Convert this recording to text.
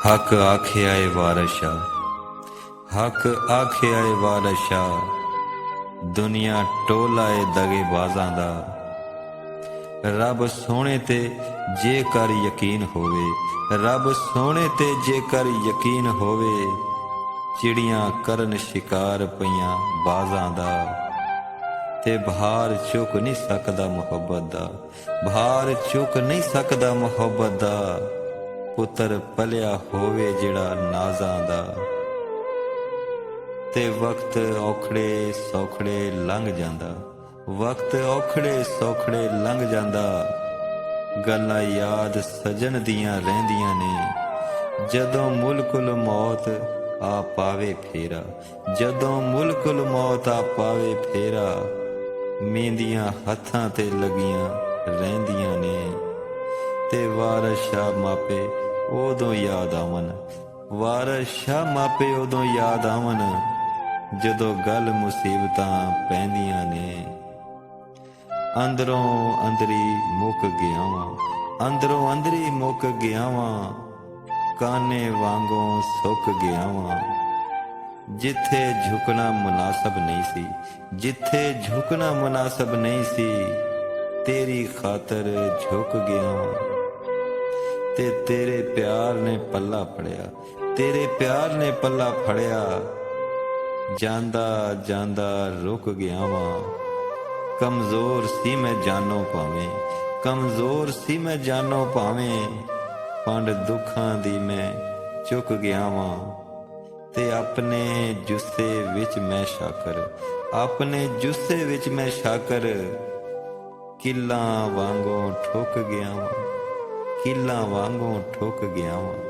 हक आखिया ए वारशा, हक आखिया ए वारशा, दुनिया टोला ए दगे बाजां दा। रब सोने ते जेकर यकीन होवे, रब सोने ते जेकर यकीन होवे, चिड़ियां करन शिकार पईयां बाजां दा। ते भार चुक नहीं सकदा मुहब्बत दा, भार चुक नहीं सकदा मुहब्बत दा। पुत्र पलिया होवे जिहड़ा नाज़ां दा। ते वक्त औखड़े सौखड़े लंघ जांदा, वक्त औखड़े सौखड़े लंघ जांदा। गल्लां याद सजन दियां रहिंदियां ने, जदों मुल्कुल मौत आ पावे फेरा, जदों मुल्कुल मौत आ पावे फेरा। मेहंदियां हत्थां ते लगियां रहिंदियां ने, ते वारस शाह मापे उदों याद आवन, वारस शाह मापे उदों याद आवन, जदों गल मुसीबतां पैंदियां ने। अंदरों अंदरी मुक गया वां, अंदरों अंदरी मुक गया वां, काने वांगों सुक गया वां। जिथे झुकना मुनासब नहीं सी, जिथे झुकना मुनासब नहीं सी, तेरी खातर झुक गया वां। ते तेरे प्यार ने पल्ला फड़िया, तेरे प्यार ने पल्ला फड़िया, जांदा जांदा रुक गया वां। कमज़ोर सी मैं जानो भावें, कमज़ोर सी मैं जानो भावें, पंड दुखां दी मैं चुक गया वां। ते अपने जुस्से विच मैं शाकर, अपने जुस्से विच मैं शाकर, किल्लां वांगों ठुक गया वां, किल्लां वांगों ठुक गया वां।